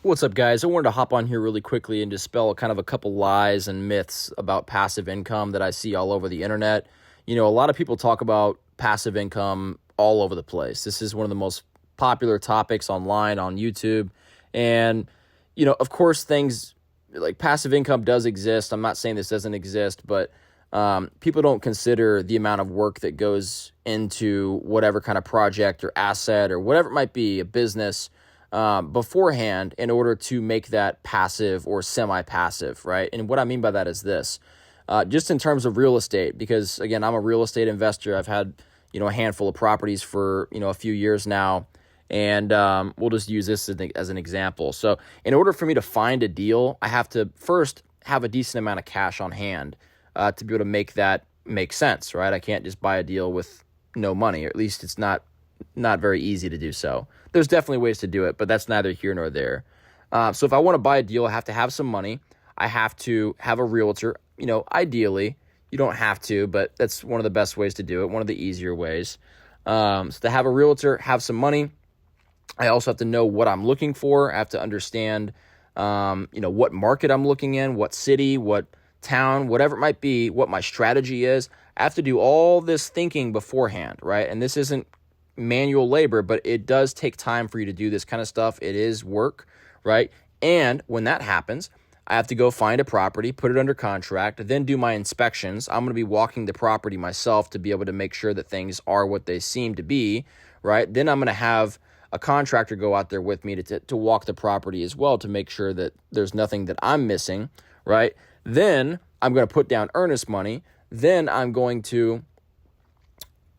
What's up, guys? I wanted to hop on here really quickly and dispel kind of a couple lies and myths about passive income that I see all over the internet. A lot of people talk about passive income all over the place. This is one of the most popular topics online on YouTube. And, of course, things like passive income does exist. I'm not saying this doesn't exist, but people don't consider the amount of work that goes into whatever kind of project or asset or whatever it might be, a business, beforehand in order to make that passive or semi-passive, right? And what I mean by that is this, just in terms of real estate, because again, I'm a real estate investor. I've had, a handful of properties for, a few years now, and we'll just use this as an example. So in order for me to find a deal, I have to first have a decent amount of cash on hand to be able to make that make sense, right? I can't just buy a deal with no money, or at least it's not very easy to do so. There's definitely ways to do it, but that's neither here nor there. So if I want to buy a deal, I have to have some money. I have to have a realtor. Ideally, you don't have to, but that's one of the best ways to do it, one of the easier ways. So to have a realtor, have some money. I also have to know what I'm looking for. I have to understand, what market I'm looking in, what city, what town, whatever it might be, what my strategy is. I have to do all this thinking beforehand, right? And this isn't manual labor, but it does take time for you to do this kind of stuff. It is work, right? And when that happens, I have to go find a property, put it under contract, then do my inspections. I'm going to be walking the property myself to be able to make sure that things are what they seem to be, right? Then I'm going to have a contractor go out there with me to walk the property as well to make sure that there's nothing that I'm missing, right? Then I'm going to put down earnest money. Then I'm going to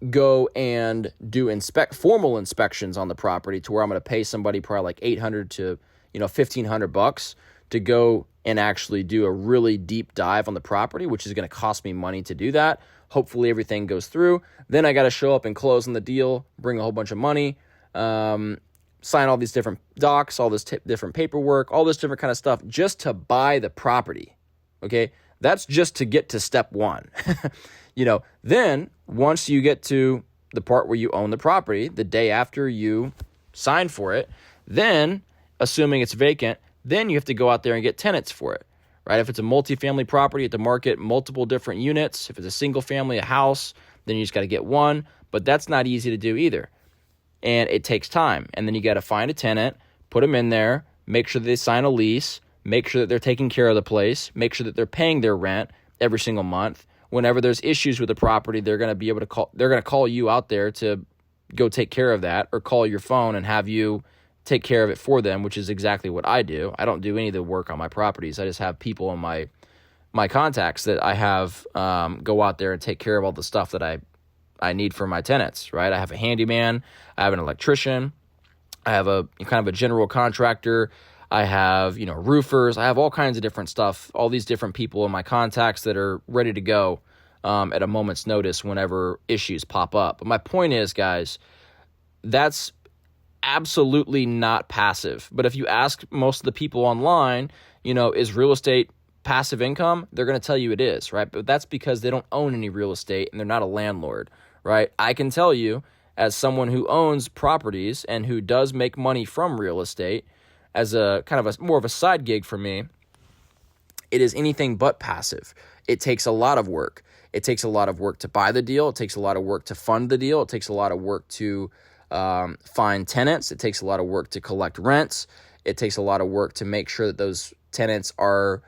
go and do formal inspections on the property to where I'm going to pay somebody probably like $800 to $1,500 to go and actually do a really deep dive on the property, which is going to cost me money to do that. Hopefully everything goes through. Then I got to show up and close on the deal, bring a whole bunch of money, sign all these different docs, all this different paperwork, all this different kind of stuff just to buy the property. Okay, that's just to get to step one. Then once you get to the part where you own the property, the day after you sign for it, then assuming it's vacant, then you have to go out there and get tenants for it, right? If it's a multifamily property, you have to market multiple different units. If it's a single family, a house, then you just got to get one, but that's not easy to do either. And it takes time. And then you got to find a tenant, put them in there, make sure that they sign a lease, make sure that they're taking care of the place, make sure that they're paying their rent every single month. Whenever there's issues with the property, they're going to be able to call you out there to go take care of that, or call your phone and have you take care of it for them, which is exactly what I do. I don't do any of the work on my properties. I just have people in my contacts that I have go out there and take care of all the stuff that I need for my tenants, right? I have a handyman, I have an electrician, I have a kind of a general contractor, I have, roofers, I have all kinds of different stuff, all these different people in my contacts that are ready to go at a moment's notice whenever issues pop up. But my point is, guys, that's absolutely not passive. But if you ask most of the people online, is real estate passive income? They're going to tell you it is, right? But that's because they don't own any real estate and they're not a landlord, right? I can tell you, as someone who owns properties and who does make money from real estate, as a kind of more of a side gig for me, it is anything but passive. It takes a lot of work. It takes a lot of work to buy the deal. It takes a lot of work to fund the deal. It takes a lot of work to find tenants. It takes a lot of work to collect rents. It takes a lot of work to make sure that those tenants are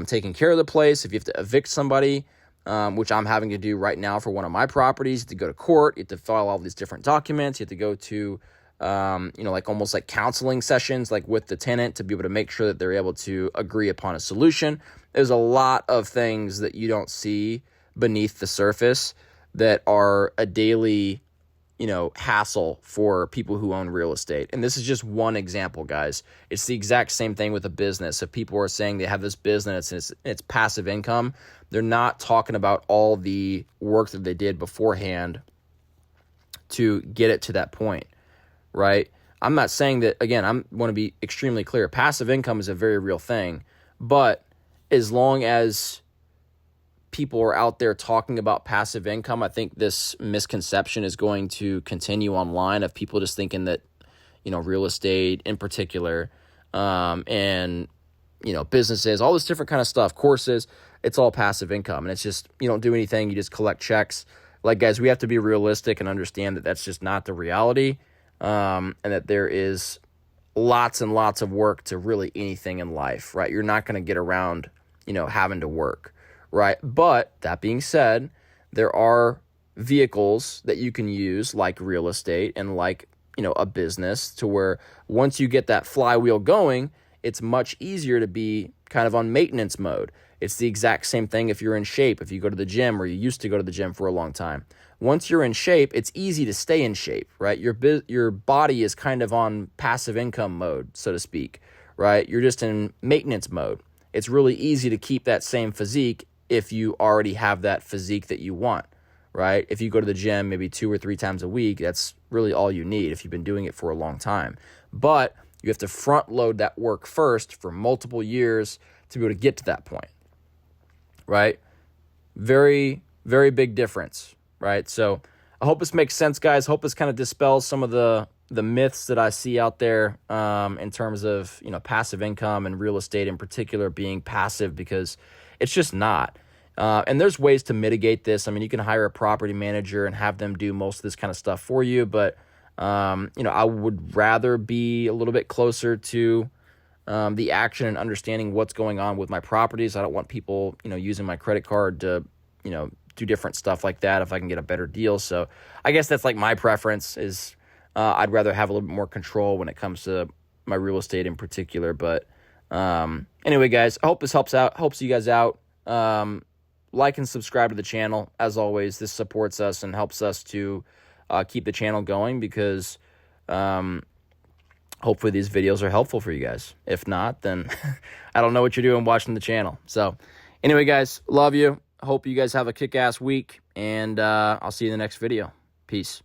taking care of the place. If you have to evict somebody, which I'm having to do right now for one of my properties, you have to go to court. You have to file all these different documents. You have to go to almost like counseling sessions, like with the tenant, to be able to make sure that they're able to agree upon a solution. There's a lot of things that you don't see beneath the surface that are a daily, hassle for people who own real estate. And this is just one example, guys. It's the exact same thing with a business. If people are saying they have this business and it's passive income, they're not talking about all the work that they did beforehand to get it to that point. Right? I'm not saying that, again, I want to be extremely clear. Passive income is a very real thing, but as long as people are out there talking about passive income, I think this misconception is going to continue online of people just thinking that, real estate in particular and, businesses, all this different kind of stuff, courses. It's all passive income. And it's just, you don't do anything. You just collect checks. Like, guys, we have to be realistic and understand that that's just not the reality, and that there is lots and lots of work to really anything in life, right? You're not going to get around, having to work, right? But that being said, there are vehicles that you can use like real estate and like, a business, to where once you get that flywheel going, it's much easier to be kind of on maintenance mode. It's the exact same thing if you're in shape, if you go to the gym or you used to go to the gym for a long time. Once you're in shape, it's easy to stay in shape, right? Your body is kind of on passive income mode, so to speak, right? You're just in maintenance mode. It's really easy to keep that same physique if you already have that physique that you want, right? If you go to the gym maybe 2 or 3 times a week, that's really all you need if you've been doing it for a long time. But you have to front load that work first for multiple years to be able to get to that point, right? Very, very big difference, right? So I hope this makes sense, guys. Hope this kind of dispels some of the myths that I see out there, in terms of, passive income and real estate in particular being passive, because it's just not. And there's ways to mitigate this. I mean, you can hire a property manager and have them do most of this kind of stuff for you, but I would rather be a little bit closer to the action and understanding what's going on with my properties. I don't want people, using my credit card to, do different stuff like that if I can get a better deal. So I guess that's like my preference is, I'd rather have a little bit more control when it comes to my real estate in particular. But anyway, guys, I hope this helps you guys out. Like and subscribe to the channel. As always, this supports us and helps us to keep the channel going, because hopefully these videos are helpful for you guys. If not, then I don't know what you're doing watching the channel. So anyway, guys, love you. Hope you guys have a kick-ass week, and I'll see you in the next video. Peace.